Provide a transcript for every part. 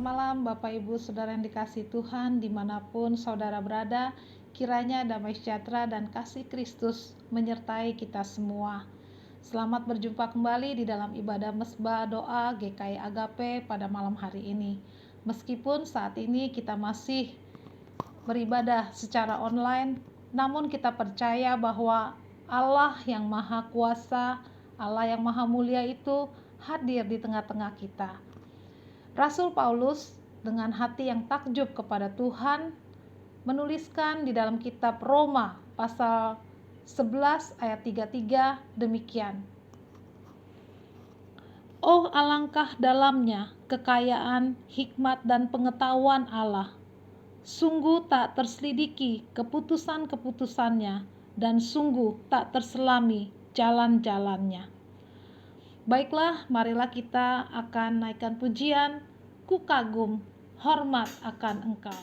malam Bapak Ibu Saudara yang dikasihi Tuhan, dimanapun saudara berada, kiranya damai sejahtera dan kasih Kristus menyertai kita semua. Selamat berjumpa kembali di dalam ibadah mesbah doa GKI Agape pada malam hari ini. Meskipun saat ini kita masih beribadah secara online, namun kita percaya bahwa Allah yang Maha Kuasa, Allah yang Maha Mulia itu hadir di tengah-tengah kita. Rasul Paulus dengan hati yang takjub kepada Tuhan menuliskan di dalam kitab Roma pasal 11 ayat 33 demikian. Oh, alangkah dalamnya kekayaan, hikmat dan pengetahuan Allah. Sungguh tak terselidiki keputusan-keputusannya dan sungguh tak terselami jalan-jalannya. Baiklah, marilah kita akan naikkan pujian, ku kagum, hormat akan Engkau.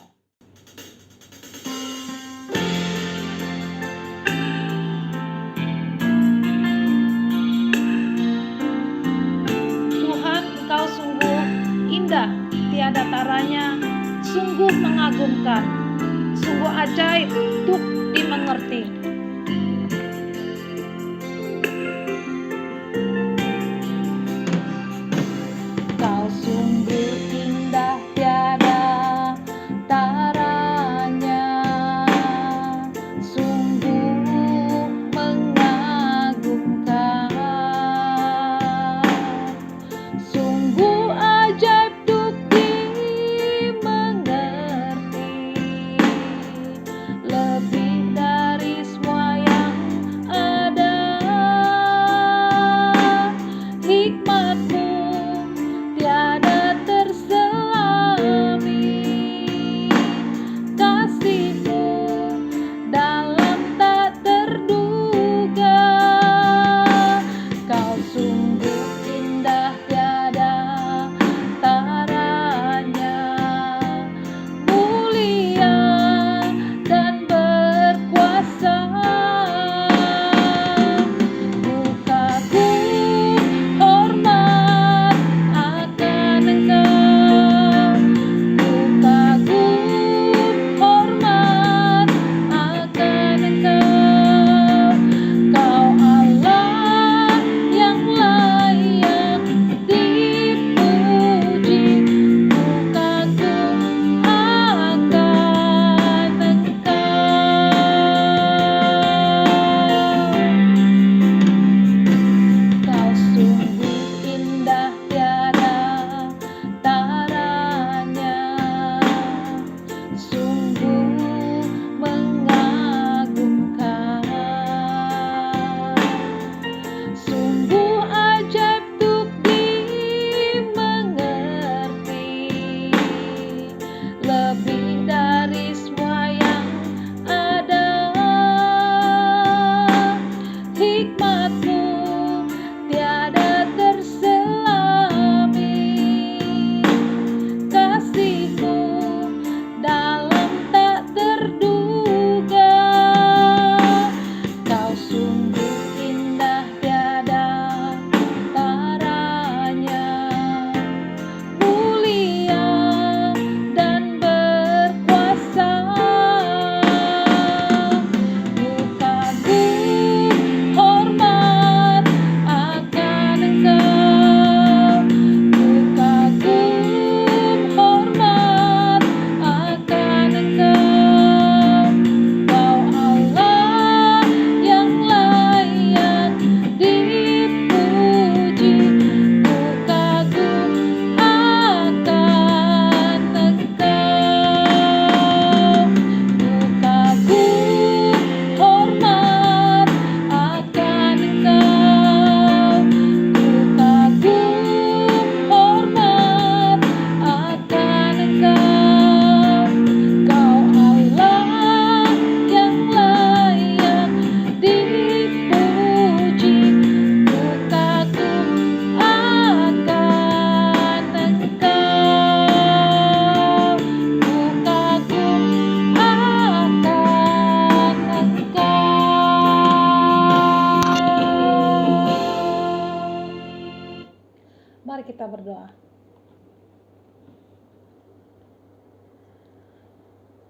Tuhan, Engkau sungguh indah, tiada taranya, sungguh mengagumkan, sungguh ajaib untuk dimengerti. Lebih dari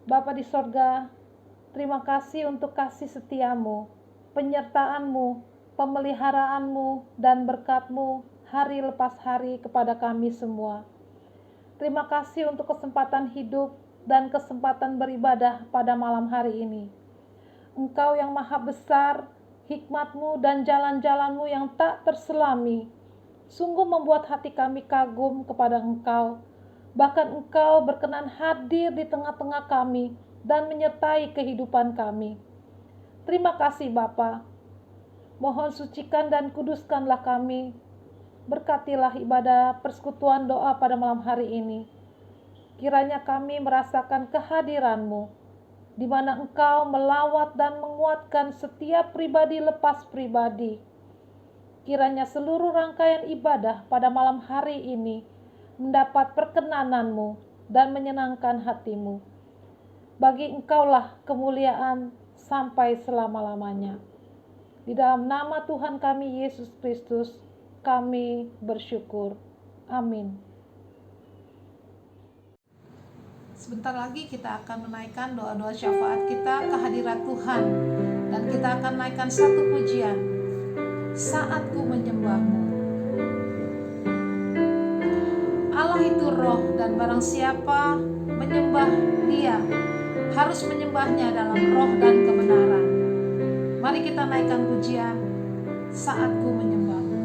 Bapa di sorga, terima kasih untuk kasih setiamu, penyertaanmu, pemeliharaanmu, dan berkatmu hari lepas hari kepada kami semua. Terima kasih untuk kesempatan hidup dan kesempatan beribadah pada malam hari ini. Engkau yang maha besar, hikmat-Mu dan jalan-jalan-Mu yang tak terselami, sungguh membuat hati kami kagum kepada Engkau. Bahkan Engkau berkenan hadir di tengah-tengah kami dan menyertai kehidupan kami. Terima kasih Bapa. Mohon sucikan dan kuduskanlah kami. Berkatilah ibadah persekutuan doa pada malam hari ini. Kiranya kami merasakan kehadiran-Mu, di mana Engkau melawat dan menguatkan setiap pribadi lepas pribadi. Kiranya seluruh rangkaian ibadah pada malam hari ini mendapat perkenanan-Mu dan menyenangkan hati-Mu. Bagi Engkaulah kemuliaan sampai selama-lamanya. Di dalam nama Tuhan kami Yesus Kristus, kami bersyukur. Amin. Sebentar lagi kita akan menaikkan doa-doa syafaat kita ke hadirat Tuhan. Dan kita akan naikkan satu pujian. Saat ku menyembah-Mu. Allah itu roh, dan barang siapa menyembah Dia harus menyembahnya dalam roh dan kebenaran. Mari kita naikkan pujian Saat ku menyembah-Mu.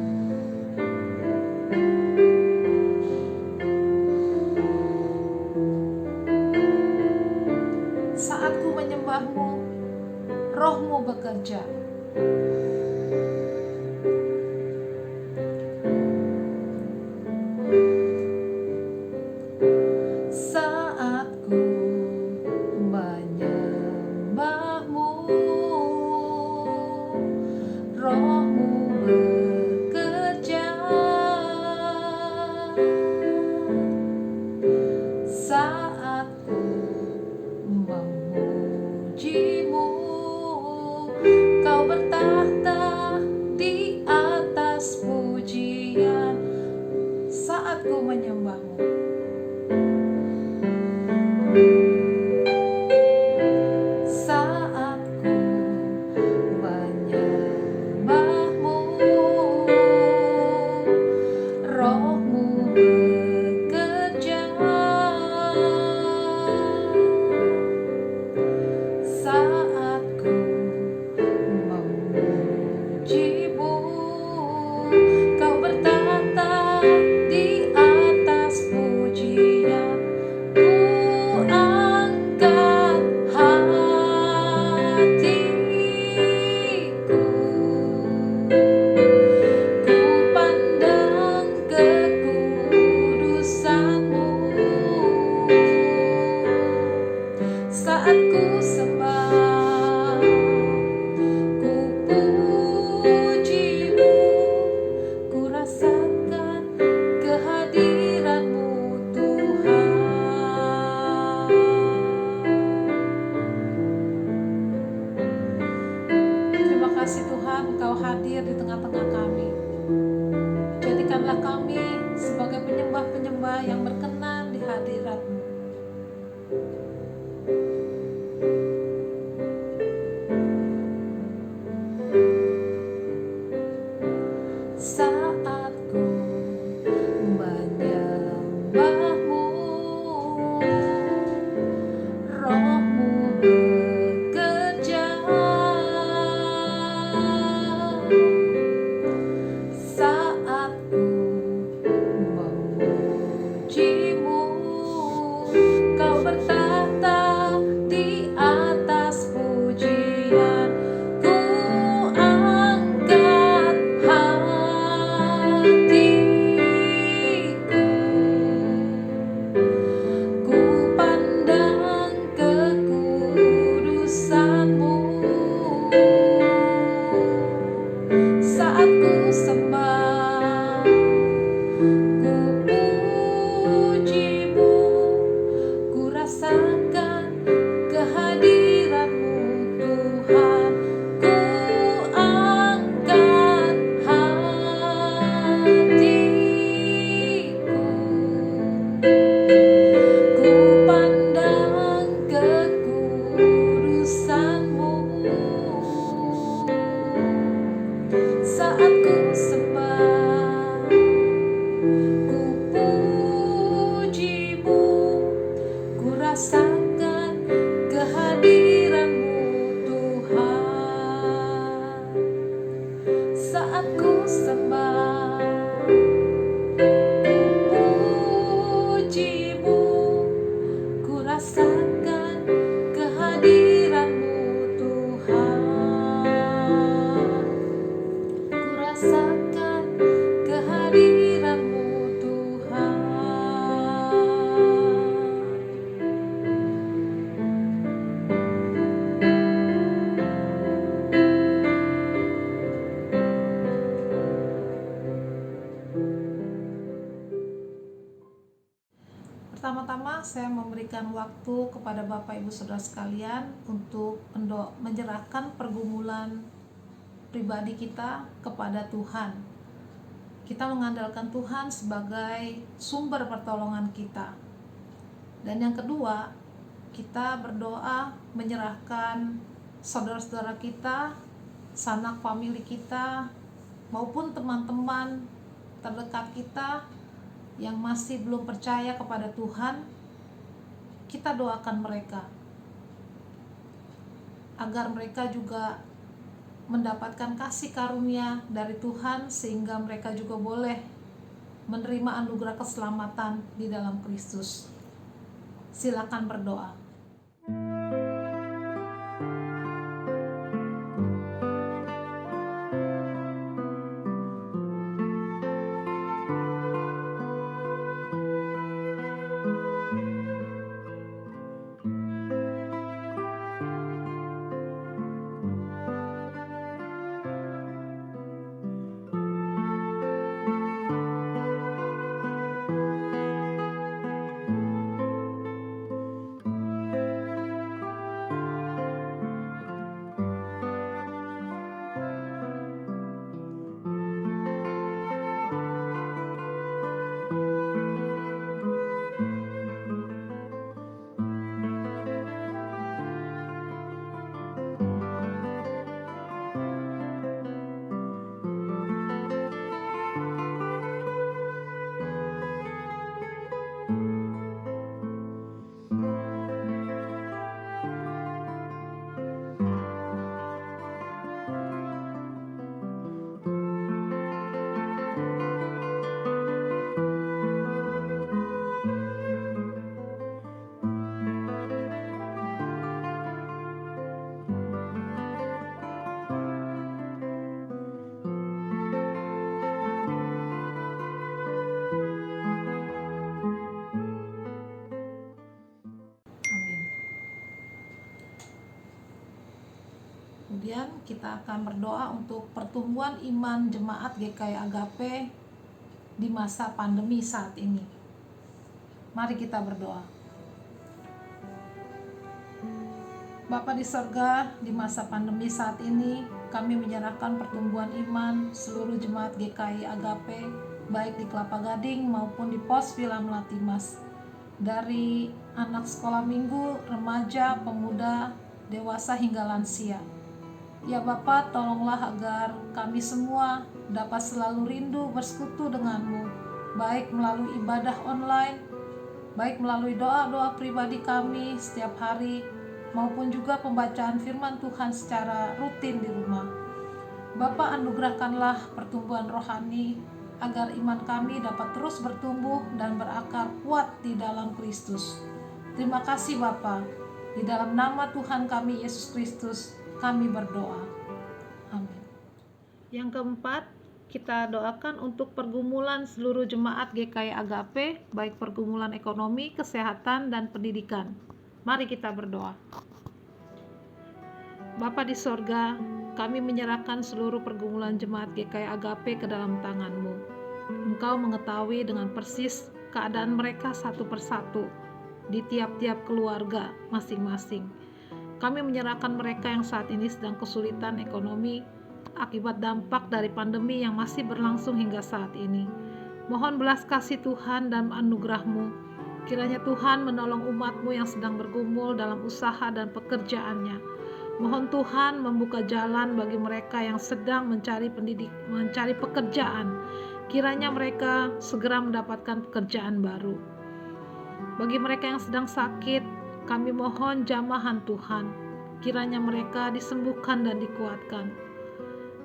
Saat ku menyembah-Mu, roh-Mu bekerja. Ku puji-Mu, ku rasa rasakan kehadiran-Mu Tuhan. Saat ku sembah, puji-Mu, ku rasakan kehadiran-Mu Tuhan. Ku rasakan kehadiran-Mu Tuhan. Pertama-tama saya memberikan waktu kepada Bapak Ibu Saudara sekalian untuk menyerahkan pergumulan pribadi kita kepada Tuhan. Kita mengandalkan Tuhan sebagai sumber pertolongan kita. Dan yang kedua, kita berdoa menyerahkan saudara-saudara kita, sanak famili kita, maupun teman-teman terdekat kita yang masih belum percaya kepada Tuhan. Kita doakan mereka agar mereka juga mendapatkan kasih karunia dari Tuhan, sehingga mereka juga boleh menerima anugerah keselamatan di dalam Kristus. Silakan berdoa. Kemudian kita akan berdoa untuk pertumbuhan iman jemaat GKI Agape di masa pandemi saat ini. Mari kita berdoa. Bapa di sorga, di masa pandemi saat ini, kami menyerahkan pertumbuhan iman seluruh jemaat GKI Agape, baik di Kelapa Gading maupun di Pos Villa Melati Mas. Dari anak sekolah minggu, remaja, pemuda, dewasa hingga lansia. Ya Bapa, tolonglah agar kami semua dapat selalu rindu bersekutu denganmu, baik melalui ibadah online, baik melalui doa-doa pribadi kami setiap hari, maupun juga pembacaan firman Tuhan secara rutin di rumah. Bapa, anugerahkanlah pertumbuhan rohani, agar iman kami dapat terus bertumbuh dan berakar kuat di dalam Kristus. Terima kasih Bapa, di dalam nama Tuhan kami Yesus Kristus, kami berdoa. Amin. Yang keempat, kita doakan untuk pergumulan seluruh jemaat GKI Agape, baik pergumulan ekonomi, kesehatan, dan pendidikan. Mari kita berdoa. Bapa di sorga, kami menyerahkan seluruh pergumulan jemaat GKI Agape ke dalam tangan-Mu. Engkau mengetahui dengan persis keadaan mereka satu persatu di tiap-tiap keluarga masing-masing. Kami menyerahkan mereka yang saat ini sedang kesulitan ekonomi akibat dampak dari pandemi yang masih berlangsung hingga saat ini. Mohon belas kasih Tuhan dan anugerah-Mu. Kiranya Tuhan menolong umat-Mu yang sedang bergumul dalam usaha dan pekerjaannya. Mohon Tuhan membuka jalan bagi mereka yang sedang mencari pekerjaan. Kiranya mereka segera mendapatkan pekerjaan baru. Bagi mereka yang sedang sakit, Kami mohon jamahan Tuhan, kiranya mereka disembuhkan dan dikuatkan.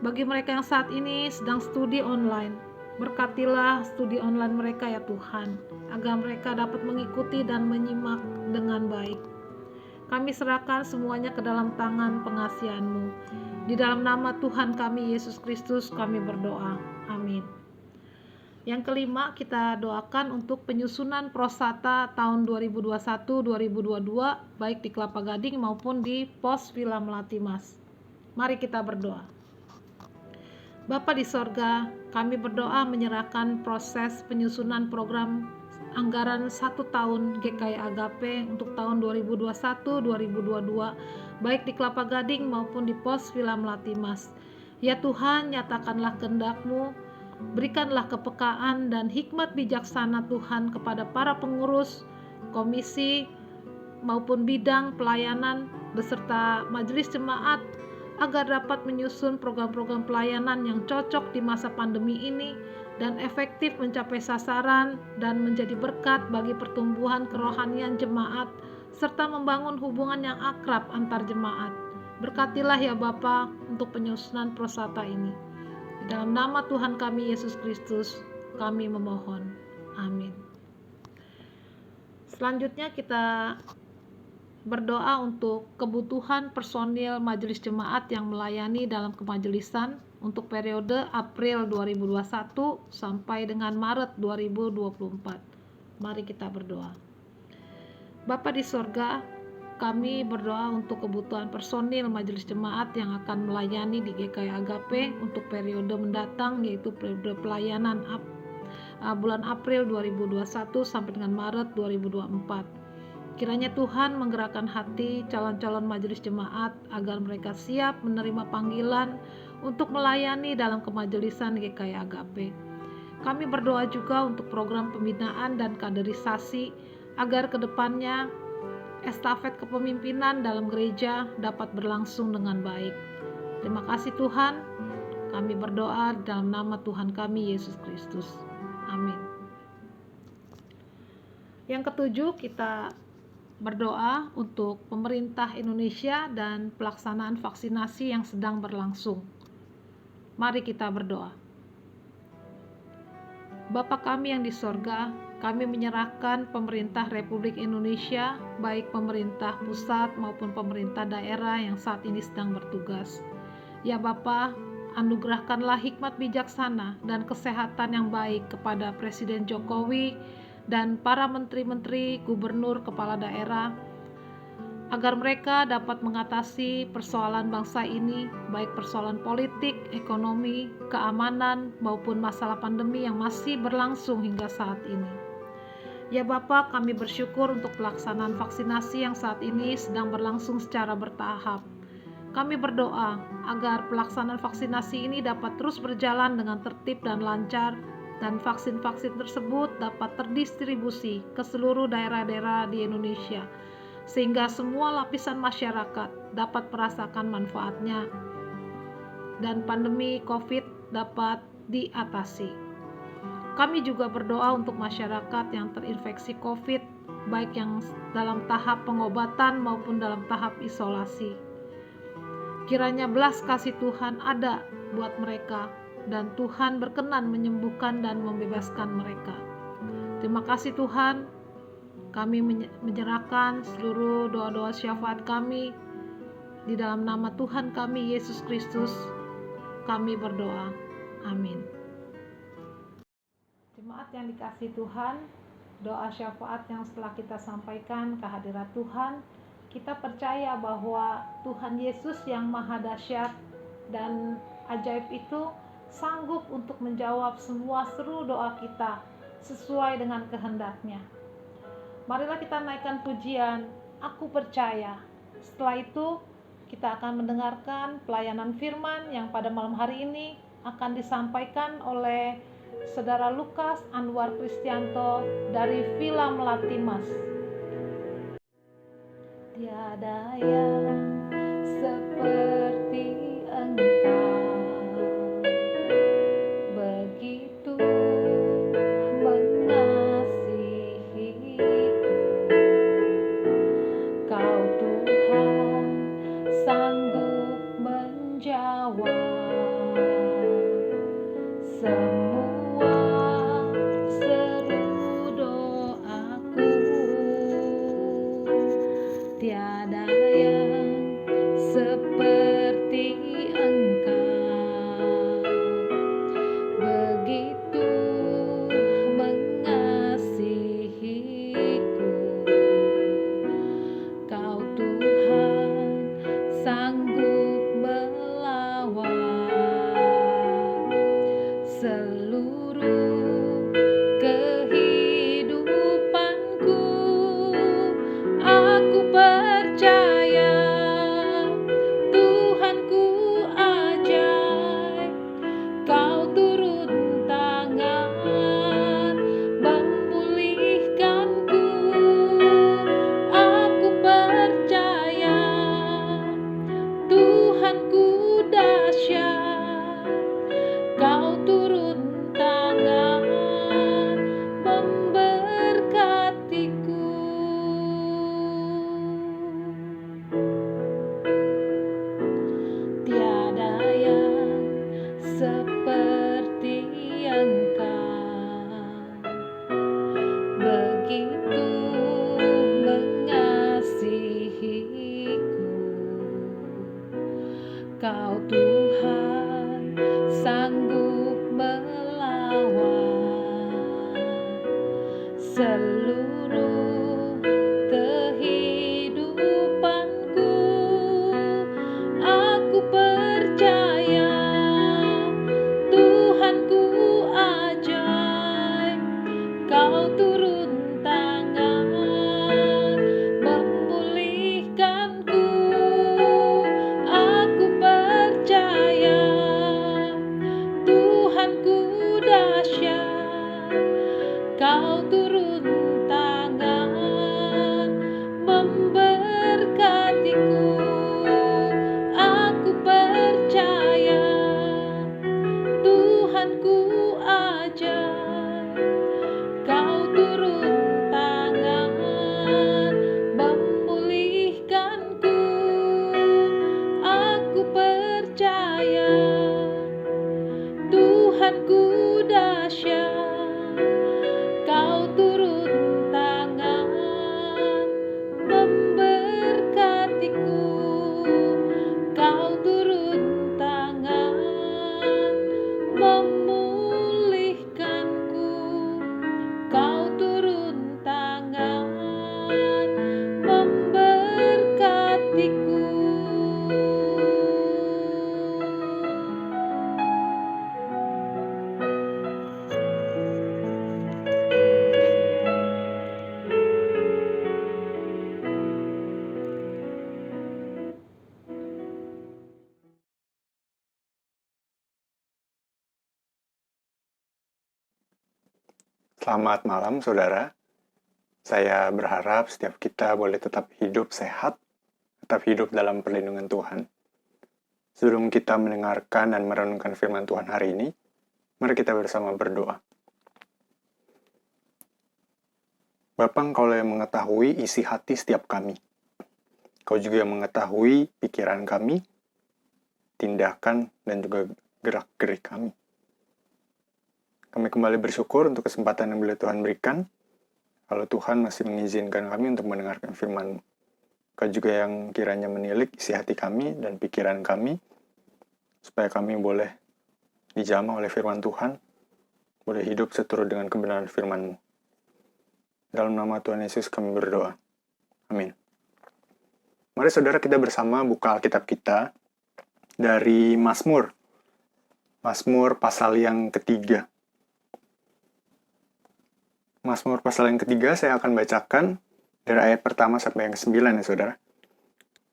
Bagi mereka yang saat ini sedang studi online, berkatilah studi online mereka ya Tuhan, agar mereka dapat mengikuti dan menyimak dengan baik. Kami serahkan semuanya ke dalam tangan pengasihan-Mu. Di dalam nama Tuhan kami Yesus Kristus kami berdoa. Amin. Yang kelima, kita doakan untuk penyusunan Prosata tahun 2021-2022 baik di Kelapa Gading maupun di Pos Villa Melati Mas. Mari kita berdoa. Bapa di sorga, kami berdoa menyerahkan proses penyusunan program anggaran 1 tahun GKI Agape untuk tahun 2021-2022 baik di Kelapa Gading maupun di Pos Villa Melati Mas. Ya Tuhan, nyatakanlah kehendak-Mu. Berikanlah kepekaan dan hikmat bijaksana Tuhan kepada para pengurus, komisi, maupun bidang pelayanan beserta majelis jemaat agar dapat menyusun program-program pelayanan yang cocok di masa pandemi ini dan efektif mencapai sasaran dan menjadi berkat bagi pertumbuhan kerohanian jemaat serta membangun hubungan yang akrab antar jemaat. Berkatilah ya Bapa untuk penyusunan Prosata ini. Di dalam nama Tuhan kami Yesus Kristus kami memohon. Amin. Selanjutnya kita berdoa untuk kebutuhan personil majelis jemaat yang melayani dalam kemajelisan untuk periode April 2021 sampai dengan Maret 2024. Mari kita berdoa. Bapa di sorga, kami berdoa untuk kebutuhan personil majelis jemaat yang akan melayani di GKI Agape untuk periode mendatang, yaitu periode pelayanan bulan April 2021 sampai dengan Maret 2024. Kiranya Tuhan menggerakkan hati calon-calon majelis jemaat agar mereka siap menerima panggilan untuk melayani dalam kemajelisan GKI Agape. Kami berdoa juga untuk program pembinaan dan kaderisasi agar kedepannya estafet kepemimpinan dalam gereja dapat berlangsung dengan baik. Terima kasih Tuhan, kami berdoa dalam nama Tuhan kami Yesus Kristus. Amin. Yang ketujuh, kita berdoa untuk pemerintah Indonesia dan pelaksanaan vaksinasi yang sedang berlangsung. Mari kita berdoa. Bapa kami yang di sorga, kami menyerahkan pemerintah Republik Indonesia, baik pemerintah pusat maupun pemerintah daerah yang saat ini sedang bertugas. Ya Bapa, anugerahkanlah hikmat bijaksana dan kesehatan yang baik kepada Presiden Jokowi dan para menteri-menteri, gubernur, kepala daerah, agar mereka dapat mengatasi persoalan bangsa ini, baik persoalan politik, ekonomi, keamanan, maupun masalah pandemi yang masih berlangsung hingga saat ini. Ya Bapa, kami bersyukur untuk pelaksanaan vaksinasi yang saat ini sedang berlangsung secara bertahap. Kami berdoa agar pelaksanaan vaksinasi ini dapat terus berjalan dengan tertib dan lancar, dan vaksin-vaksin tersebut dapat terdistribusi ke seluruh daerah-daerah di Indonesia, sehingga semua lapisan masyarakat dapat merasakan manfaatnya dan pandemi COVID dapat diatasi. Kami juga berdoa untuk masyarakat yang terinfeksi COVID, baik yang dalam tahap pengobatan maupun dalam tahap isolasi. Kiranya belas kasih Tuhan ada buat mereka, dan Tuhan berkenan menyembuhkan dan membebaskan mereka. Terima kasih Tuhan, kami menyerahkan seluruh doa-doa syafaat kami di dalam nama Tuhan kami Yesus Kristus. Kami berdoa. Amin. Jemaat yang dikasihi Tuhan, doa syafaat yang setelah kita sampaikan ke hadirat Tuhan, kita percaya bahwa Tuhan Yesus yang maha dahsyat dan ajaib itu sanggup untuk menjawab semua seru doa kita sesuai dengan kehendak-Nya. Marilah kita naikkan pujian, aku percaya. Setelah itu kita akan mendengarkan pelayanan firman yang pada malam hari ini akan disampaikan oleh Saudara Lukas Anwar Kristianto dari Villa Melati Mas. Tiada yang seperti Engkau, begitu mengasihiku, Kau Tuhan sanggup melawan seluruh kehidupanku. Aku percaya Tuhanku ajaib, Kau turun tangan memulihkanku. Aku percaya Tuhanku dahsyat, Kau turun tangan memberkatiku. Aku percaya Tuhanku ajaib, Kau turun tangan memulihkanku. Aku percaya Tuhanku dahsyat, Kau turun tangan memberkatiku. Kau turun tangan memulihkanku. Kau turun tangan memberkatiku. Selamat malam, saudara. Saya berharap setiap kita boleh tetap hidup sehat, tetap hidup dalam perlindungan Tuhan. Sebelum kita mendengarkan dan merenungkan firman Tuhan hari ini, mari kita bersama berdoa. Bapa, Engkau yang mengetahui isi hati setiap kami. Kau juga yang mengetahui pikiran kami, tindakan, dan juga gerak-gerik kami. Kami kembali bersyukur untuk kesempatan yang boleh Tuhan berikan. Kalau Tuhan masih mengizinkan kami untuk mendengarkan firman-Mu. Kau juga yang kiranya menilik isi hati kami dan pikiran kami, supaya kami boleh dijamah oleh firman Tuhan, boleh hidup seturut dengan kebenaran firman-Mu. Dalam nama Tuhan Yesus kami berdoa. Amin. Mari saudara kita bersama buka Alkitab kita dari Mazmur. Mazmur pasal yang ketiga. Mazmur pasal yang ketiga saya akan bacakan dari ayat pertama sampai yang ke-9 ya saudara.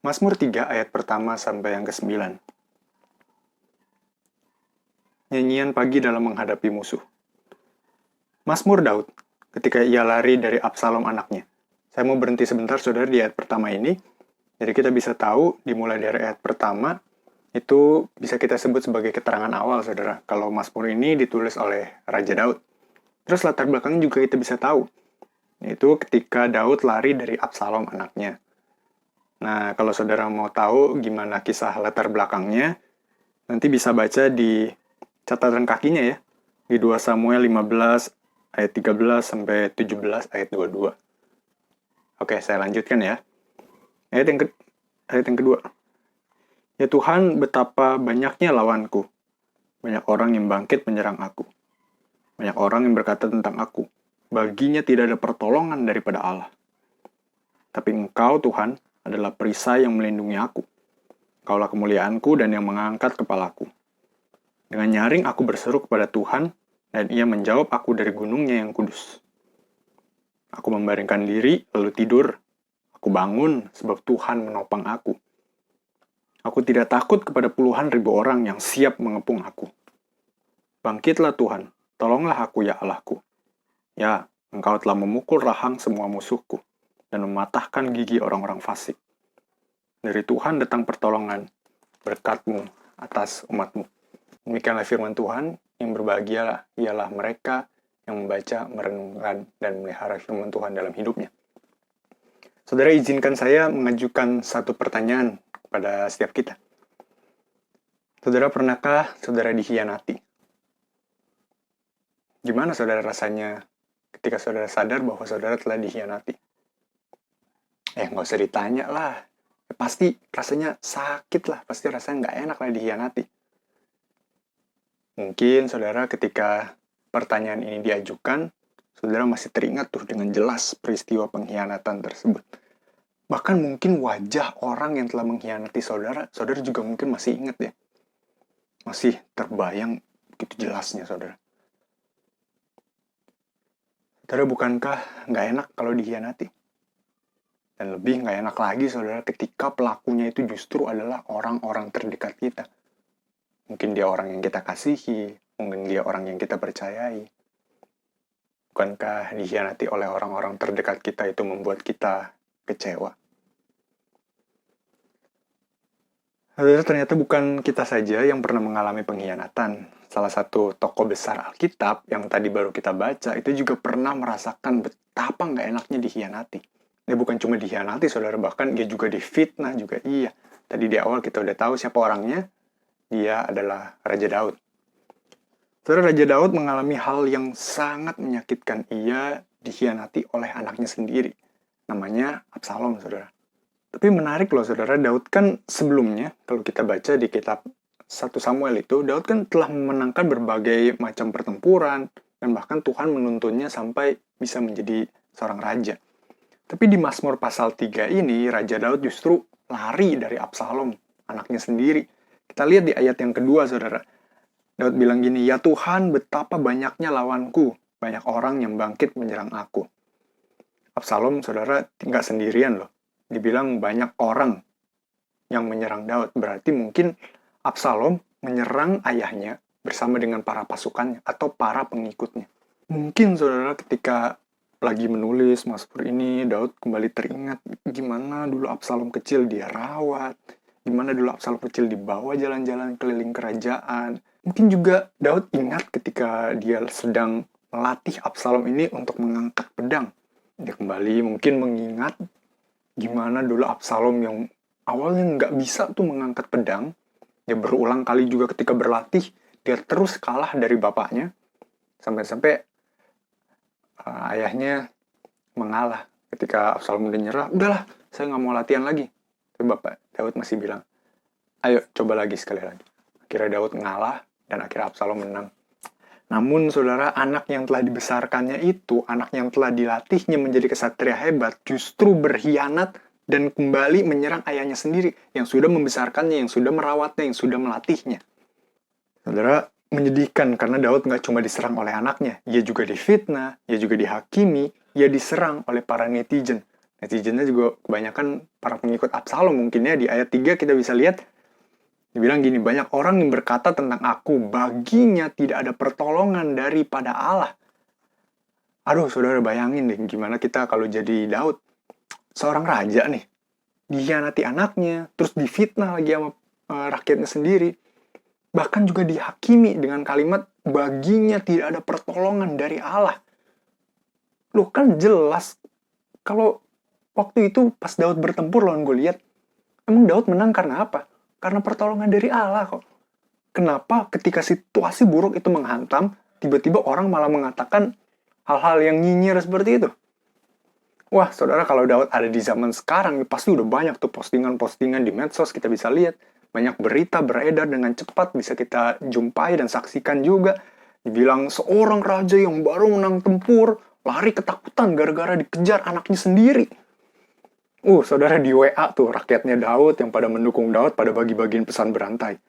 Mazmur 3 ayat pertama sampai yang ke-9. Nyanyian pagi dalam menghadapi musuh. Mazmur Daud ketika ia lari dari Absalom anaknya. Saya mau berhenti sebentar saudara di ayat pertama ini. Jadi kita bisa tahu dimulai dari ayat pertama itu bisa kita sebut sebagai keterangan awal saudara. Kalau Mazmur ini ditulis oleh Raja Daud. Terus latar belakangnya juga kita bisa tahu, yaitu ketika Daud lari dari Absalom anaknya. Nah, kalau saudara mau tahu gimana kisah latar belakangnya, nanti bisa baca di catatan kakinya ya, di 2 Samuel 15 ayat 13 sampai 17 ayat 22. Oke, saya lanjutkan ya. Ayat yang kedua. Ya Tuhan, betapa banyaknya lawanku. Banyak orang yang bangkit menyerang aku. Banyak orang yang berkata tentang aku, baginya tidak ada pertolongan daripada Allah. Tapi Engkau, Tuhan, adalah perisai yang melindungi aku. Engkaulah kemuliaanku dan yang mengangkat kepalaku. Dengan nyaring aku berseru kepada Tuhan, dan Ia menjawab aku dari gunungnya yang kudus. Aku membaringkan diri, lalu tidur. Aku bangun, sebab Tuhan menopang aku. Aku tidak takut kepada puluhan ribu orang yang siap mengepung aku. Bangkitlah Tuhan, tolonglah aku ya Allahku. Ya, Engkau telah memukul rahang semua musuhku, dan mematahkan gigi orang-orang fasik. Dari Tuhan datang pertolongan, berkat-Mu atas umat-Mu. Demikianlah firman Tuhan, yang berbahagialah ialah mereka yang membaca, merenungkan, dan memelihara firman Tuhan dalam hidupnya. Saudara, izinkan saya mengajukan satu pertanyaan kepada setiap kita. Saudara, pernahkah saudara dikhianati? Gimana saudara rasanya ketika saudara sadar bahwa saudara telah dikhianati? Nggak usah ditanya lah. pasti rasanya sakit lah, pasti rasanya nggak enak lah dikhianati. Mungkin saudara ketika pertanyaan ini diajukan, saudara masih teringat tuh dengan jelas peristiwa pengkhianatan tersebut. Bahkan mungkin wajah orang yang telah mengkhianati saudara, saudara juga mungkin masih ingat ya. Masih terbayang begitu jelasnya saudara. Saudara, bukankah nggak enak kalau dikhianati? Dan lebih nggak enak lagi saudara ketika pelakunya itu justru adalah orang-orang terdekat kita. Mungkin dia orang yang kita kasihi, mungkin dia orang yang kita percayai. Bukankah dikhianati oleh orang-orang terdekat kita itu membuat kita kecewa? Saudara, ternyata bukan kita saja yang pernah mengalami pengkhianatan. Salah satu tokoh besar Alkitab yang tadi baru kita baca itu juga pernah merasakan betapa nggak enaknya dikhianati. Dia bukan cuma dikhianati, saudara, bahkan dia juga difitnah juga. Iya, tadi di awal kita udah tahu siapa orangnya. Dia adalah Raja Daud. Saudara, Raja Daud mengalami hal yang sangat menyakitkan. Ia dikhianati oleh anaknya sendiri. Namanya Absalom, saudara. Tapi menarik loh, saudara. Daud kan sebelumnya, kalau kita baca di kitab 1 Samuel itu, Daud kan telah memenangkan berbagai macam pertempuran, dan bahkan Tuhan menuntunnya sampai bisa menjadi seorang raja. Tapi di Mazmur pasal 3 ini, Raja Daud justru lari dari Absalom, anaknya sendiri. Kita lihat di ayat yang kedua, saudara. Daud bilang gini, "Ya Tuhan, betapa banyaknya lawanku, banyak orang yang bangkit menyerang aku." Absalom, saudara, nggak sendirian loh. Dibilang banyak orang yang menyerang Daud. Berarti mungkin Absalom menyerang ayahnya bersama dengan para pasukannya atau para pengikutnya. Mungkin saudara ketika lagi menulis Mazmur ini, Daud kembali teringat gimana dulu Absalom kecil dia rawat, gimana dulu Absalom kecil dibawa jalan-jalan keliling kerajaan. Mungkin juga Daud ingat ketika dia sedang melatih Absalom ini untuk mengangkat pedang. Dia kembali mungkin mengingat gimana dulu Absalom yang awalnya nggak bisa tuh mengangkat pedang. Dia berulang kali juga ketika berlatih, dia terus kalah dari bapaknya. Sampai-sampai ayahnya mengalah. Ketika Absalom udah nyerah, udahlah, saya nggak mau latihan lagi. Tapi bapak Daud masih bilang, ayo coba lagi sekali lagi. Akhirnya Daud ngalah, dan akhirnya Absalom menang. Namun saudara, anak yang telah dibesarkannya itu, anak yang telah dilatihnya menjadi kesatria hebat, justru berkhianat dan kembali menyerang ayahnya sendiri, yang sudah membesarkannya, yang sudah merawatnya, yang sudah melatihnya. Saudara, menyedihkan karena Daud nggak cuma diserang oleh anaknya, ia juga difitnah, ia juga dihakimi, ia diserang oleh para netizen. Netizennya juga kebanyakan para pengikut Absalom mungkin ya. Di ayat 3 kita bisa lihat, dibilang gini, banyak orang yang berkata tentang aku, baginya tidak ada pertolongan daripada Allah. Aduh, saudara bayangin deh gimana kita kalau jadi Daud. Seorang raja nih, dikhianati anaknya, terus difitnah lagi sama rakyatnya sendiri. Bahkan juga dihakimi dengan kalimat, baginya tidak ada pertolongan dari Allah. Loh, kan jelas kalau waktu itu pas Daud bertempur lawan Goliat, emang Daud menang karena apa? Karena pertolongan dari Allah kok. Kenapa ketika situasi buruk itu menghantam, tiba-tiba orang malah mengatakan hal-hal yang nyinyir seperti itu? Wah, saudara, kalau Daud ada di zaman sekarang, pasti udah banyak tuh postingan-postingan di medsos, kita bisa lihat. Banyak berita beredar dengan cepat, bisa kita jumpai dan saksikan juga. Dibilang seorang raja yang baru menang tempur, lari ketakutan gara-gara dikejar anaknya sendiri. Saudara, di WA tuh rakyatnya Daud yang pada mendukung Daud pada bagi-bagiin pesan berantai.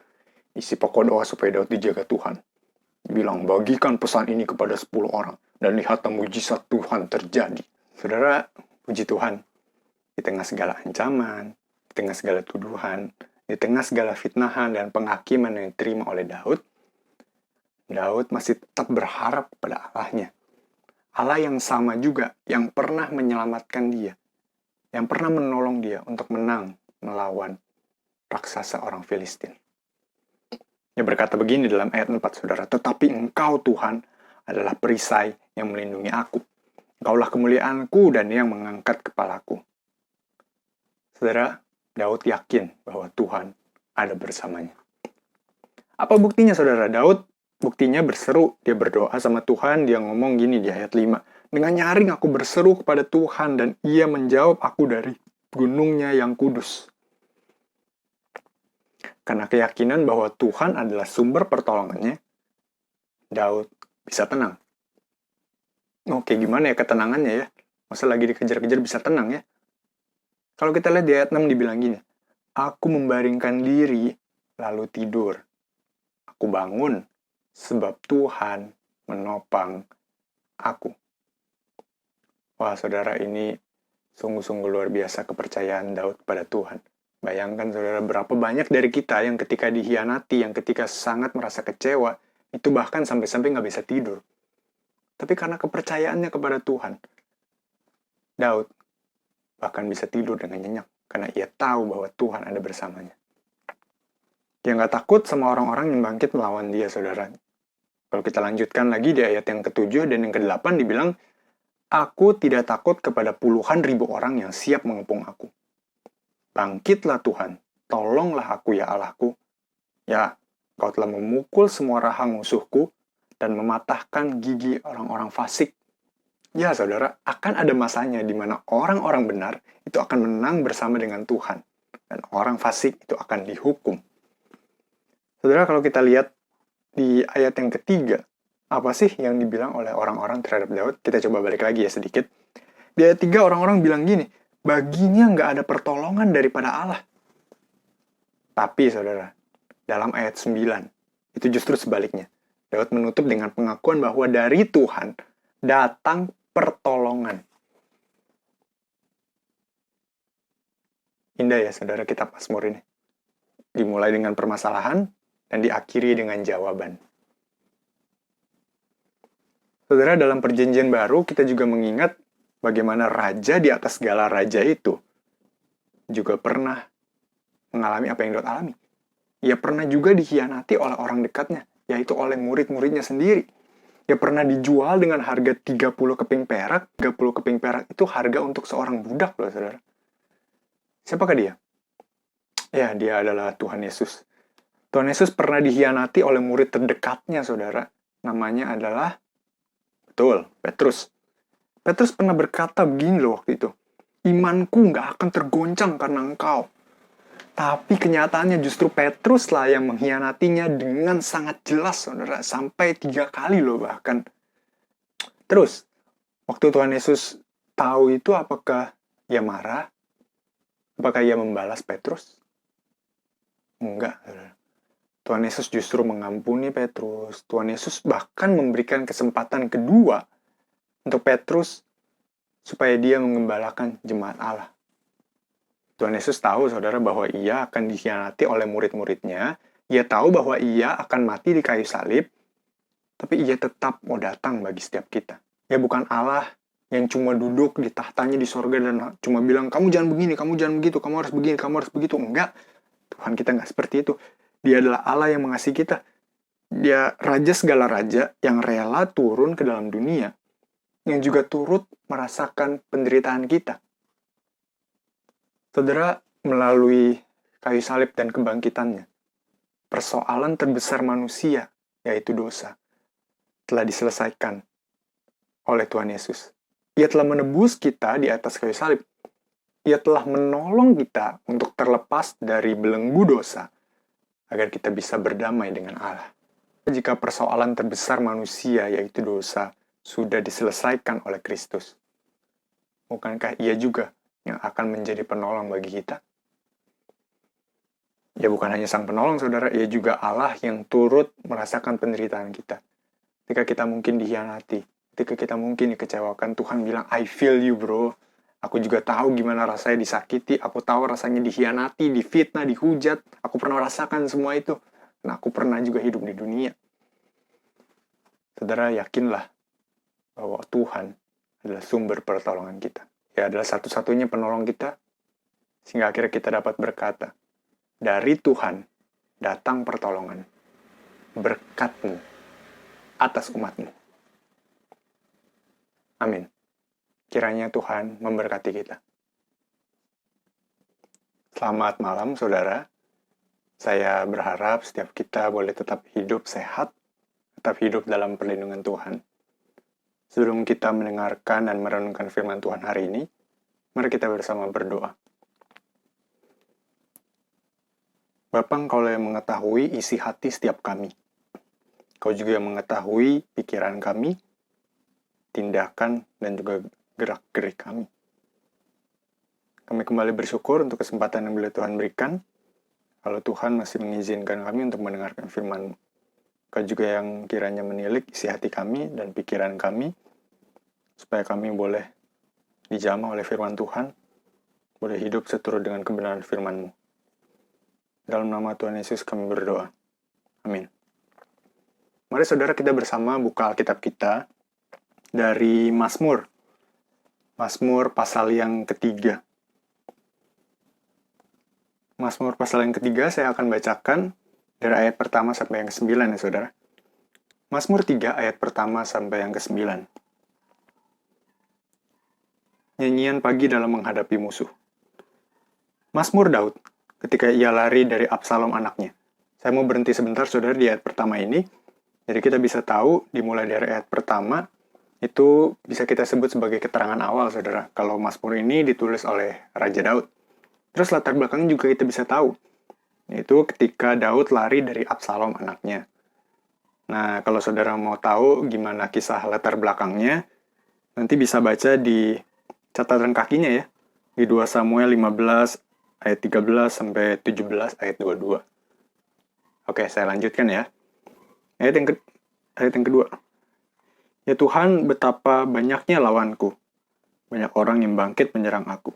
Isi pokok doa supaya Daud dijaga Tuhan. Bilang, bagikan pesan ini kepada 10 orang. Dan lihatlah mujizat Tuhan terjadi. Saudara, puji Tuhan. Di tengah segala ancaman, di tengah segala tuduhan, di tengah segala fitnahan dan penghakiman yang diterima oleh Daud, Daud masih tetap berharap pada Allahnya. Allah yang sama juga, yang pernah menyelamatkan dia. Yang pernah menolong dia untuk menang melawan raksasa orang Filistin. Dia berkata begini dalam ayat 4, saudara, tetapi engkau Tuhan adalah perisai yang melindungi aku. Engkaulah kemuliaanku dan yang mengangkat kepalaku. Saudara, Daud yakin bahwa Tuhan ada bersamanya. Apa buktinya, saudara? Daud buktinya berseru, dia berdoa sama Tuhan, dia ngomong gini di ayat 5. Dengan nyaring aku berseru kepada Tuhan dan ia menjawab aku dari gunungnya yang kudus. Karena keyakinan bahwa Tuhan adalah sumber pertolongannya, Daud bisa tenang. Oke, gimana ya ketenangannya ya? Masa lagi dikejar-kejar bisa tenang ya? Kalau kita lihat di ayat 6 dibilang gini, aku membaringkan diri, lalu tidur. Aku bangun, sebab Tuhan menopang aku. Wah, saudara, ini sungguh-sungguh luar biasa kepercayaan Daud pada Tuhan. Bayangkan, saudara, berapa banyak dari kita yang ketika dihianati, yang ketika sangat merasa kecewa, itu bahkan sampai-sampai nggak bisa tidur. Tapi karena kepercayaannya kepada Tuhan, Daud bahkan bisa tidur dengan nyenyak, karena ia tahu bahwa Tuhan ada bersamanya. Dia nggak takut sama orang-orang yang bangkit melawan dia, saudara. Kalau kita lanjutkan lagi di ayat yang ke-7 dan yang ke-8 dibilang, aku tidak takut kepada puluhan ribu orang yang siap mengepung aku. Bangkitlah Tuhan, tolonglah aku ya Allahku. Ya, Kau telah memukul semua rahang musuhku dan mematahkan gigi orang-orang fasik. Ya, saudara, akan ada masanya di mana orang-orang benar itu akan menang bersama dengan Tuhan. Dan orang fasik itu akan dihukum. Saudara, kalau kita lihat di ayat yang ketiga, apa sih yang dibilang oleh orang-orang terhadap Daud? Kita coba balik lagi ya sedikit. Di ayat 3 orang-orang bilang gini, baginya nggak ada pertolongan daripada Allah. Tapi, saudara, dalam ayat 9, itu justru sebaliknya. Daud menutup dengan pengakuan bahwa dari Tuhan datang pertolongan. Indah ya, saudara, kitab Mazmur ini. Dimulai dengan permasalahan dan diakhiri dengan jawaban. Saudara, dalam perjanjian baru kita juga mengingat bagaimana raja di atas segala raja itu juga pernah mengalami apa yang Daud alami. Ia pernah juga dikhianati oleh orang dekatnya, yaitu oleh murid-muridnya sendiri. Ia pernah dijual dengan harga 30 keping perak. 30 keping perak itu harga untuk seorang budak loh, saudara. Siapakah dia? Ya, dia adalah Tuhan Yesus. Tuhan Yesus pernah dikhianati oleh murid terdekatnya, saudara. Namanya adalah, betul, Petrus. Petrus pernah berkata begini loh waktu itu, imanku nggak akan tergoncang karena engkau. Tapi kenyataannya justru Petrus lah yang mengkhianatinya dengan sangat jelas, saudara. Sampai 3 kali loh bahkan. Terus, waktu Tuhan Yesus tahu itu, apakah ia marah? Apakah ia membalas Petrus? Enggak, saudara. Tuhan Yesus justru mengampuni Petrus. Tuhan Yesus bahkan memberikan kesempatan kedua untuk Petrus supaya dia mengembalakan jemaat Allah. Tuhan Yesus tahu, saudara, bahwa ia akan dikhianati oleh murid-muridnya. Ia tahu bahwa ia akan mati di kayu salib, tapi ia tetap mau datang bagi setiap kita. Ia bukan Allah yang cuma duduk di tahtanya di sorga dan cuma bilang, kamu jangan begini, kamu jangan begitu, kamu harus begini, kamu harus begitu. Enggak, Tuhan kita nggak seperti itu. Dia adalah Allah yang mengasihi kita. Dia raja segala raja yang rela turun ke dalam dunia, yang juga turut merasakan penderitaan kita. Saudara, melalui kayu salib dan kebangkitannya, persoalan terbesar manusia, yaitu dosa, telah diselesaikan oleh Tuhan Yesus. Ia telah menebus kita di atas kayu salib. Ia telah menolong kita untuk terlepas dari belenggu dosa, agar kita bisa berdamai dengan Allah. Jika persoalan terbesar manusia, yaitu dosa, sudah diselesaikan oleh Kristus, bukankah ia juga yang akan menjadi penolong bagi kita? Ya, bukan hanya sang penolong, saudara, ia juga Allah yang turut merasakan penderitaan kita. Ketika kita mungkin dikhianati, ketika kita mungkin dikecewakan, Tuhan bilang, I feel you, bro. Aku juga tahu gimana rasanya disakiti, aku tahu rasanya dikhianati, difitnah, dihujat. Aku pernah rasakan semua itu. Dan aku pernah juga hidup di dunia. Saudara, yakinlah bahwa Tuhan adalah sumber pertolongan kita. Dia adalah satu-satunya penolong kita, sehingga akhirnya kita dapat berkata, dari Tuhan datang pertolongan, berkat-Mu atas umat-Mu. Amin. Kiranya Tuhan memberkati kita. Selamat malam, saudara. Saya berharap setiap kita boleh tetap hidup sehat, tetap hidup dalam perlindungan Tuhan. Sebelum kita mendengarkan dan merenungkan firman Tuhan hari ini, mari kita bersama berdoa. Bapa, Engkau yang mengetahui isi hati setiap kami. Kau juga yang mengetahui pikiran kami, tindakan, dan juga gerak-gerik kami. Kami kembali bersyukur untuk kesempatan yang boleh Tuhan berikan. Kalau Tuhan masih mengizinkan kami untuk mendengarkan firman-Mu. Kau juga yang kiranya menilik isi hati kami dan pikiran kami, supaya kami boleh dijamah oleh firman Tuhan, boleh hidup seturut dengan kebenaran firman-Mu. Dalam nama Tuhan Yesus kami berdoa. Amin. Mari saudara kita bersama buka Alkitab kita dari Mazmur. Mazmur pasal yang ketiga. Mazmur pasal yang ketiga saya akan bacakan dari ayat pertama sampai yang ke-9 ya saudara. Mazmur 3 ayat pertama sampai yang ke-9. Nyanyian pagi dalam menghadapi musuh. Mazmur Daud ketika ia lari dari Absalom anaknya. Saya mau berhenti sebentar saudara di ayat pertama ini. Jadi kita bisa tahu dimulai dari ayat pertama itu bisa kita sebut sebagai keterangan awal saudara. Kalau Mazmur ini ditulis oleh Raja Daud. Terus latar belakangnya juga kita bisa tahu, yaitu ketika Daud lari dari Absalom anaknya. Nah, kalau saudara mau tahu gimana kisah latar belakangnya, nanti bisa baca di catatan kakinya ya, di 2 Samuel 15 ayat 13 sampai 17 ayat 22. Oke, saya lanjutkan ya. Ayat yang kedua. Ya Tuhan, betapa banyaknya lawanku. Banyak orang yang bangkit menyerang aku.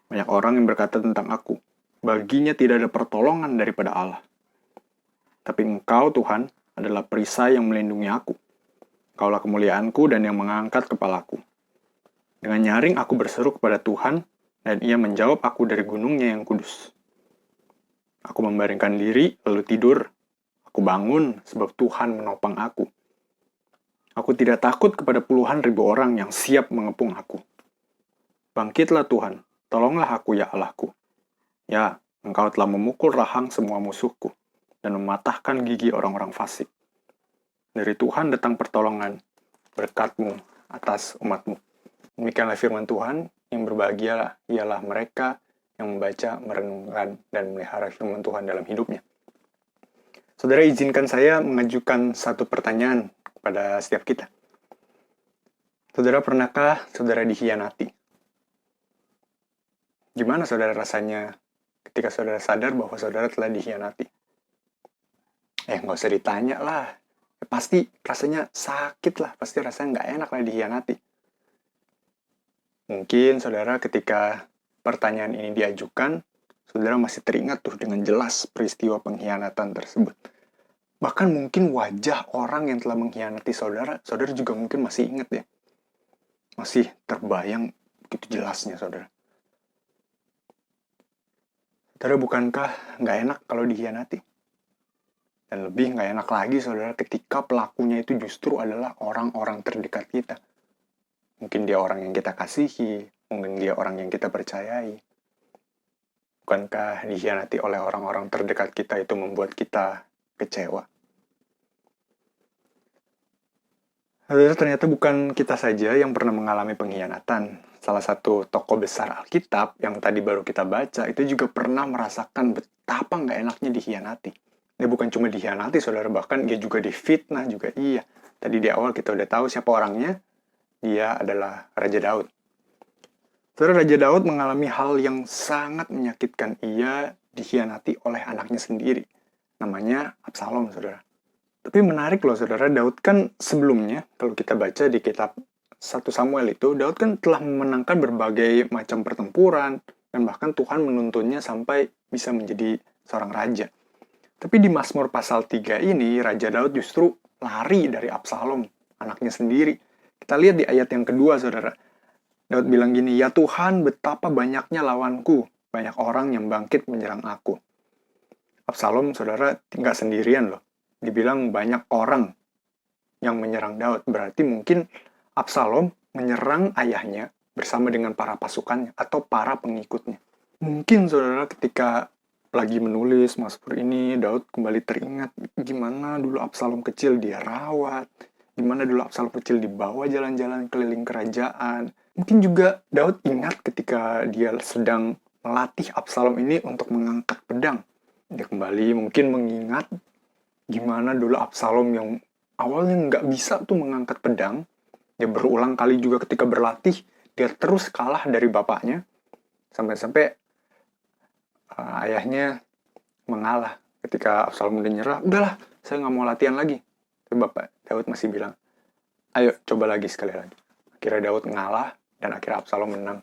Banyak orang yang berkata tentang aku, baginya tidak ada pertolongan daripada Allah. Tapi Engkau, Tuhan, adalah perisai yang melindungi aku. Engkaulah kemuliaanku dan yang mengangkat kepalaku. Dengan nyaring aku berseru kepada Tuhan, dan Ia menjawab aku dari gunungnya yang kudus. Aku membaringkan diri, lalu tidur. Aku bangun, sebab Tuhan menopang aku. Aku tidak takut kepada puluhan ribu orang yang siap mengepung aku. Bangkitlah Tuhan. Tolonglah aku ya Allahku. Ya, Engkau telah memukul rahang semua musuhku dan mematahkan gigi orang-orang fasik. Dari Tuhan datang pertolongan, berkat-Mu atas umat-Mu. Demikianlah firman Tuhan, yang berbahagialah ialah mereka yang membaca, merenungkan, dan memelihara firman Tuhan dalam hidupnya. Saudara, izinkan saya mengajukan satu pertanyaan kepada setiap kita. Saudara, pernahkah saudara dikhianati? Gimana saudara rasanya ketika saudara sadar bahwa saudara telah dikhianati? Nggak usah ditanya lah. Pasti rasanya sakit lah. Pasti rasanya nggak enak lah dikhianati. Mungkin saudara ketika pertanyaan ini diajukan, saudara masih teringat tuh dengan jelas peristiwa pengkhianatan tersebut. Bahkan mungkin wajah orang yang telah mengkhianati saudara, saudara juga mungkin masih ingat ya. Masih terbayang begitu jelasnya saudara. Saudara, bukankah nggak enak kalau dikhianati? Dan lebih nggak enak lagi, saudara, ketika pelakunya itu justru adalah orang-orang terdekat kita. Mungkin dia orang yang kita kasihi, mungkin dia orang yang kita percayai. Bukankah dikhianati oleh orang-orang terdekat kita itu membuat kita kecewa? Saudara, ternyata bukan kita saja yang pernah mengalami pengkhianatan. Salah satu tokoh besar Alkitab yang tadi baru kita baca itu juga pernah merasakan betapa nggak enaknya dikhianati. Dia bukan cuma dikhianati, saudara, bahkan dia juga difitnah juga iya. Tadi di awal kita udah tahu siapa orangnya. Dia adalah Raja Daud. Saudara, Raja Daud mengalami hal yang sangat menyakitkan. Ia dikhianati oleh anaknya sendiri. Namanya Absalom, saudara. Tapi menarik loh, saudara. Daud kan sebelumnya, kalau kita baca di kitab 1 Samuel itu, Daud kan telah memenangkan berbagai macam pertempuran, dan bahkan Tuhan menuntunnya sampai bisa menjadi seorang raja. Tapi di Mazmur pasal 3 ini, Raja Daud justru lari dari Absalom, anaknya sendiri. Kita lihat di ayat yang kedua, saudara. Daud bilang gini, ya Tuhan, betapa banyaknya lawanku, banyak orang yang bangkit menyerang aku. Absalom, saudara, nggak sendirian loh. Dibilang banyak orang yang menyerang Daud. Berarti mungkin Absalom menyerang ayahnya bersama dengan para pasukannya atau para pengikutnya. Mungkin saudara ketika lagi menulis Mazmur ini, Daud kembali teringat gimana dulu Absalom kecil dia rawat, gimana dulu Absalom kecil dibawa jalan-jalan keliling kerajaan. Mungkin juga Daud ingat ketika dia sedang melatih Absalom ini untuk mengangkat pedang. Dia kembali mungkin mengingat gimana dulu Absalom yang awalnya nggak bisa tuh mengangkat pedang. Dia berulang kali juga ketika berlatih, dia terus kalah dari bapaknya. Sampai-sampai ayahnya mengalah ketika Absalom udah nyerah. Udahlah, saya nggak mau latihan lagi. Tapi bapak Daud masih bilang, ayo coba lagi sekali lagi. Akhirnya Daud ngalah dan akhirnya Absalom menang.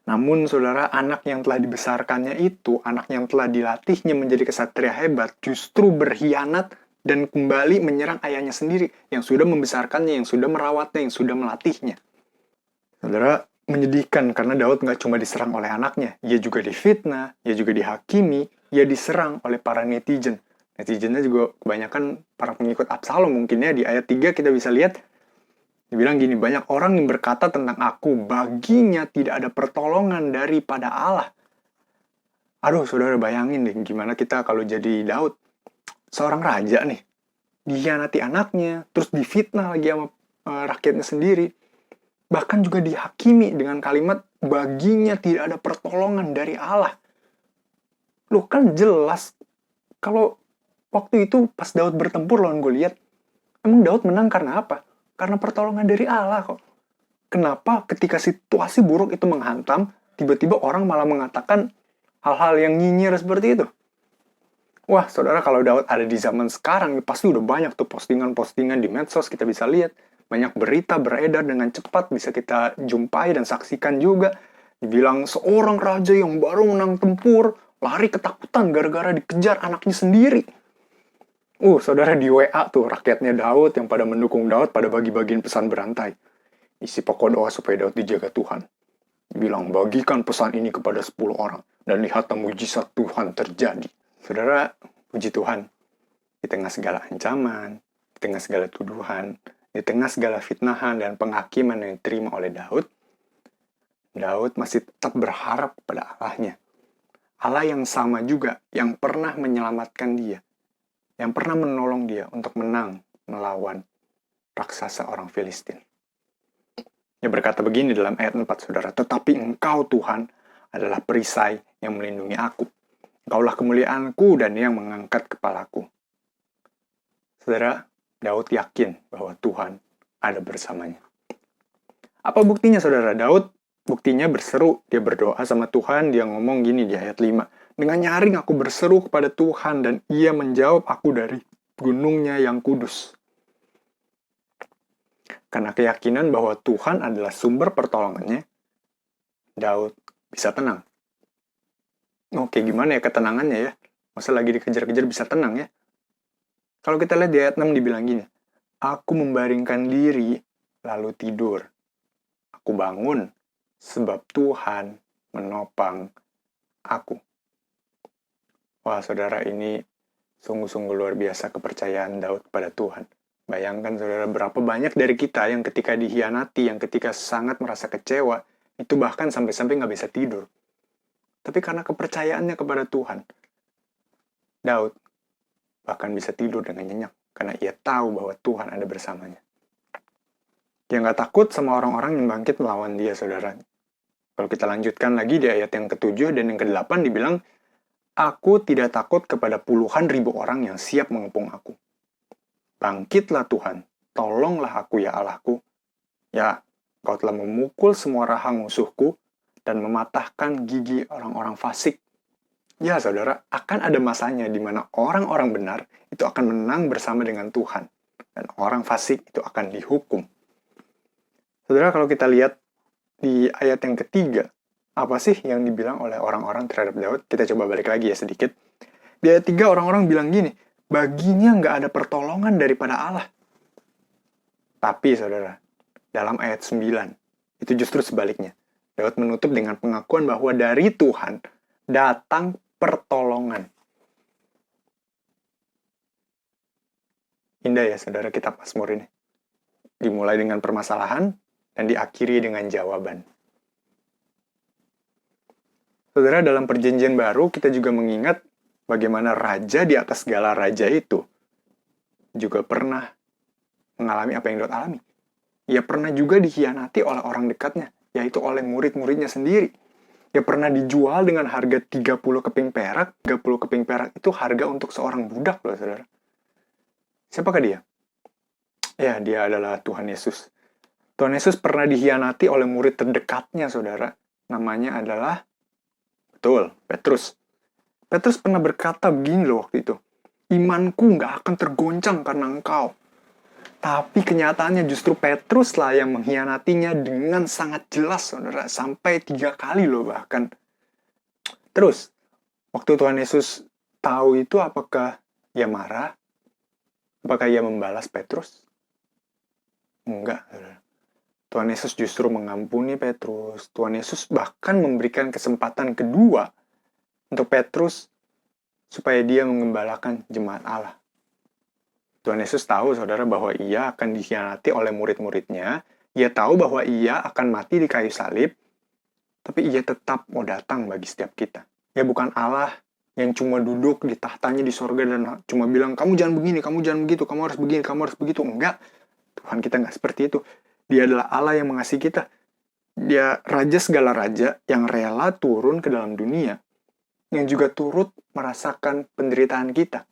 Namun saudara, anak yang telah dibesarkannya itu, anak yang telah dilatihnya menjadi kesatria hebat, justru berkhianat dan kembali menyerang ayahnya sendiri, yang sudah membesarkannya, yang sudah merawatnya, yang sudah melatihnya. Saudara, menyedihkan karena Daud nggak cuma diserang oleh anaknya, ia juga difitnah, ia juga dihakimi, ia diserang oleh para netizen. Netizennya juga kebanyakan para pengikut Absalom mungkin ya. Di ayat 3 kita bisa lihat, dibilang gini, banyak orang yang berkata tentang aku, baginya tidak ada pertolongan daripada Allah. Aduh, saudara bayangin deh gimana kita kalau jadi Daud. Seorang raja nih, dikhianati anaknya, terus difitnah lagi sama rakyatnya sendiri. Bahkan juga dihakimi dengan kalimat, baginya tidak ada pertolongan dari Allah. Loh kan jelas, kalau waktu itu pas Daud bertempur lawan Goliat, emang Daud menang karena apa? Karena pertolongan dari Allah kok. Kenapa ketika situasi buruk itu menghantam, tiba-tiba orang malah mengatakan hal-hal yang nyinyir seperti itu? Wah, saudara, kalau Daud ada di zaman sekarang, pasti udah banyak tuh postingan-postingan di medsos, kita bisa lihat. Banyak berita beredar dengan cepat, bisa kita jumpai dan saksikan juga. Dibilang seorang raja yang baru menang tempur, lari ketakutan gara-gara dikejar anaknya sendiri. Saudara, di WA tuh rakyatnya Daud yang pada mendukung Daud pada bagi-bagiin pesan berantai. Isi pokok doa supaya Daud dijaga Tuhan. Bilang, bagikan pesan ini kepada 10 orang. Dan lihatlah mujizat Tuhan terjadi. Saudara, puji Tuhan. Di tengah segala ancaman, di tengah segala tuduhan, di tengah segala fitnahan dan penghakiman yang diterima oleh Daud, Daud masih tetap berharap pada Allahnya. Allah yang sama juga, yang pernah menyelamatkan dia. Yang pernah menolong dia untuk menang melawan raksasa orang Filistin. Dia berkata begini dalam ayat 4, saudara. Tetapi engkau Tuhan adalah perisai yang melindungi aku. Engkaulah kemuliaanku dan yang mengangkat kepalaku. Saudara, Daud yakin bahwa Tuhan ada bersamanya. Apa buktinya saudara? Daud buktinya berseru. Dia berdoa sama Tuhan, dia ngomong gini di ayat 5. Dengan nyaring aku berseru kepada Tuhan dan ia menjawab aku dari gunungnya yang kudus. Karena keyakinan bahwa Tuhan adalah sumber pertolongannya, Daud bisa tenang. Oke, gimana ya ketenangannya ya? Masa lagi dikejar-kejar bisa tenang ya? Kalau kita lihat di ayat 6 dibilang gini, aku membaringkan diri lalu tidur. Aku bangun sebab Tuhan menopang aku. Wah, saudara, ini sungguh-sungguh luar biasa kepercayaan Daud kepada Tuhan. Bayangkan, saudara, berapa banyak dari kita yang ketika dikhianati, yang ketika sangat merasa kecewa, itu bahkan sampai-sampai nggak bisa tidur. Tapi karena kepercayaannya kepada Tuhan, Daud bahkan bisa tidur dengan nyenyak, karena ia tahu bahwa Tuhan ada bersamanya. Dia nggak takut sama orang-orang yang bangkit melawan dia, saudara. Kalau kita lanjutkan lagi di ayat yang ke-7 dan yang ke-8 dibilang, aku tidak takut kepada puluhan ribu orang yang siap mengepung aku. Bangkitlah Tuhan, tolonglah aku ya Allahku. Ya, Kau telah memukul semua rahang musuhku dan mematahkan gigi orang-orang fasik. Ya saudara, akan ada masanya di mana orang-orang benar itu akan menang bersama dengan Tuhan. Dan orang fasik itu akan dihukum. Saudara, kalau kita lihat di ayat yang ketiga, apa sih yang dibilang oleh orang-orang terhadap Daud? Kita coba balik lagi ya sedikit. Di ayat 3 orang-orang bilang gini, baginya nggak ada pertolongan daripada Allah. Tapi saudara, dalam ayat 9, itu justru sebaliknya. Daud menutup dengan pengakuan bahwa dari Tuhan datang pertolongan. Indah ya saudara kitab Mazmur ini. Dimulai dengan permasalahan dan diakhiri dengan jawaban. Saudara, dalam perjanjian baru kita juga mengingat bagaimana raja di atas segala raja itu juga pernah mengalami apa yang Daud alami. Ia pernah juga dikhianati oleh orang dekatnya, yaitu oleh murid-muridnya sendiri. Ya pernah dijual dengan harga 30 keping perak. 30 keping perak itu harga untuk seorang budak loh, saudara. Siapakah dia? Ya, dia adalah Tuhan Yesus. Tuhan Yesus pernah dikhianati oleh murid terdekatnya, saudara. Namanya adalah, betul, Petrus. Petrus pernah berkata begini loh waktu itu. Imanku nggak akan tergoncang karena engkau. Tapi kenyataannya justru Petrus lah yang mengkhianatinya dengan sangat jelas, saudara. Sampai 3 kali loh bahkan. Terus, waktu Tuhan Yesus tahu itu, apakah ia marah? Apakah ia membalas Petrus? Enggak, saudara. Tuhan Yesus justru mengampuni Petrus. Tuhan Yesus bahkan memberikan kesempatan kedua untuk Petrus supaya dia mengembalakan jemaat Allah. Tuhan Yesus tahu, saudara, bahwa ia akan dikhianati oleh murid-muridnya. Ia tahu bahwa ia akan mati di kayu salib, tapi ia tetap mau datang bagi setiap kita. Ya bukan Allah yang cuma duduk di tahtanya di sorga dan cuma bilang, kamu jangan begini, kamu jangan begitu, kamu harus begini, kamu harus begitu. Enggak, Tuhan kita nggak seperti itu. Dia adalah Allah yang mengasihi kita. Dia Raja segala raja yang rela turun ke dalam dunia, yang juga turut merasakan penderitaan kita.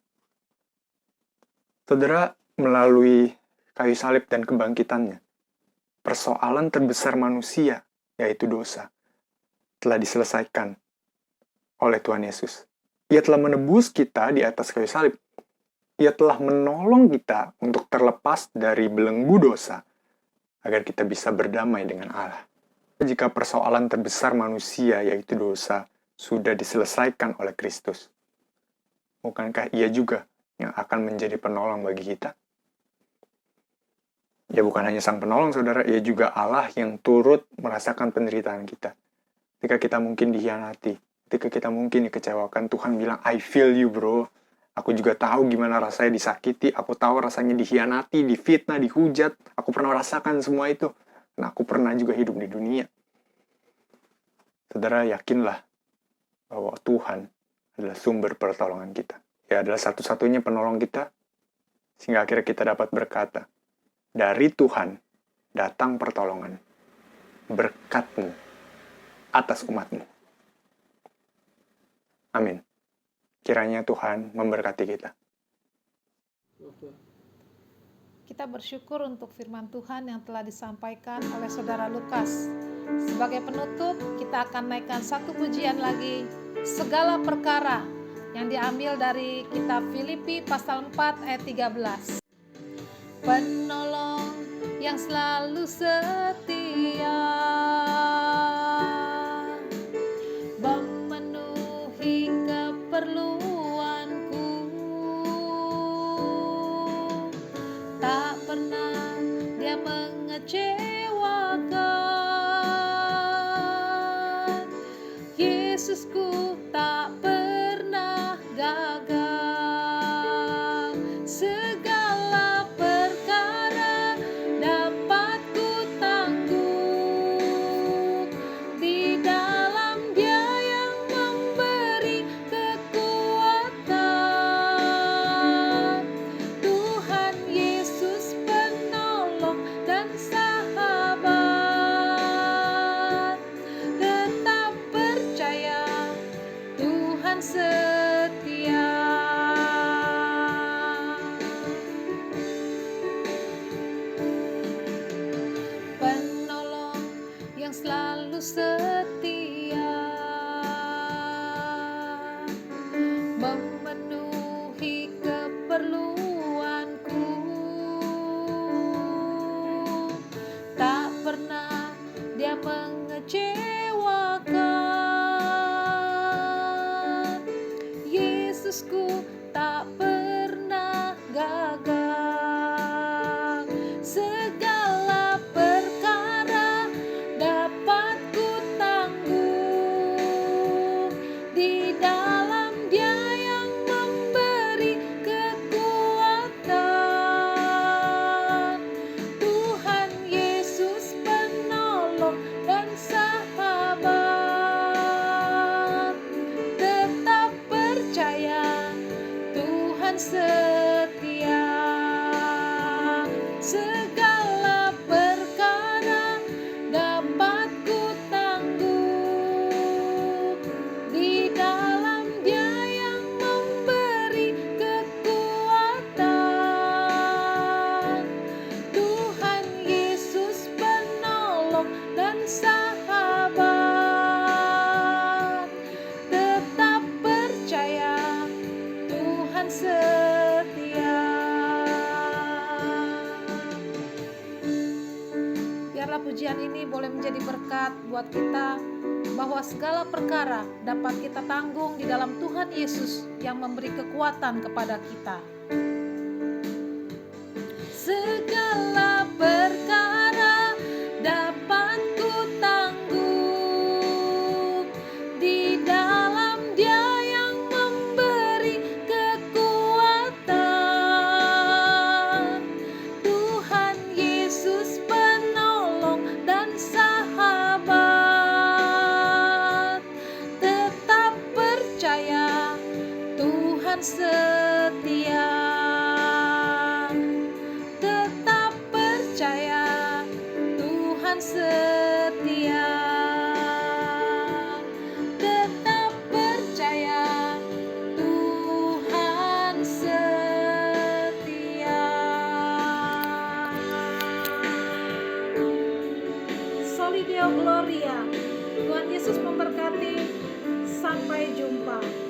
Saudara, melalui kayu salib dan kebangkitannya, persoalan terbesar manusia, yaitu dosa, telah diselesaikan oleh Tuhan Yesus. Ia telah menebus kita di atas kayu salib. Ia telah menolong kita untuk terlepas dari belenggu dosa, agar kita bisa berdamai dengan Allah. Jika persoalan terbesar manusia, yaitu dosa, sudah diselesaikan oleh Kristus, bukankah ia juga yang akan menjadi penolong bagi kita? Ya bukan hanya sang penolong, saudara, ia juga Allah yang turut merasakan penderitaan kita. Ketika kita mungkin dikhianati, ketika kita mungkin dikecewakan, Tuhan bilang, I feel you bro. Aku juga tahu gimana rasanya disakiti, aku tahu rasanya dikhianati, difitnah, dihujat. Aku pernah rasakan semua itu, karena aku pernah juga hidup di dunia. Saudara, yakinlah bahwa Tuhan adalah sumber pertolongan kita. Dia adalah satu-satunya penolong kita, sehingga akhirnya kita dapat berkata, dari Tuhan datang pertolongan, berkat-Mu atas umat-Mu. Amin. Kiranya Tuhan memberkati kita. Kita bersyukur untuk firman Tuhan yang telah disampaikan oleh Saudara Lukas. Sebagai penutup, kita akan naikkan satu pujian lagi, segala perkara, yang diambil dari kitab Filipi pasal 4 ayat 13. Penolong yang selalu setia, memenuhi keperluanku, tak pernah dia mengecewakan. Yesusku tak pernah gagal. Segala perkara dapat ku tanggung di dalam Dia yang memberi kekuatan. Tuhan Yesus penolong dan sahabat. Tetap percaya, Tuhan setia. Penolong yang selalu setia, memenuhi keperluanku, tak pernah dia mengecewakan. Yesusku tak pernah gagal. Segala perkara dapat ku tanggung di dalam Dia yang memberi kekuatan. Tuhan Yesus penolong dan sahabat. Tetap percaya, Tuhan setia. Segala perkara dapat ku tanggung pujian ini boleh menjadi berkat buat kita, bahwa segala perkara dapat kita tanggung di dalam Tuhan Yesus yang memberi kekuatan kepada kita. Segala perkara dapat ku tanggung di dalam Dia yang memberi kekuatan. Tuhan Yesus penolong dan sahabat. Tetap percaya, Tuhan setia. Tetap percaya, Tuhan setia. Tetap percaya, Tuhan setia. Soli Deo Gloria. Tuhan Yesus memberkati. Sampai jumpa.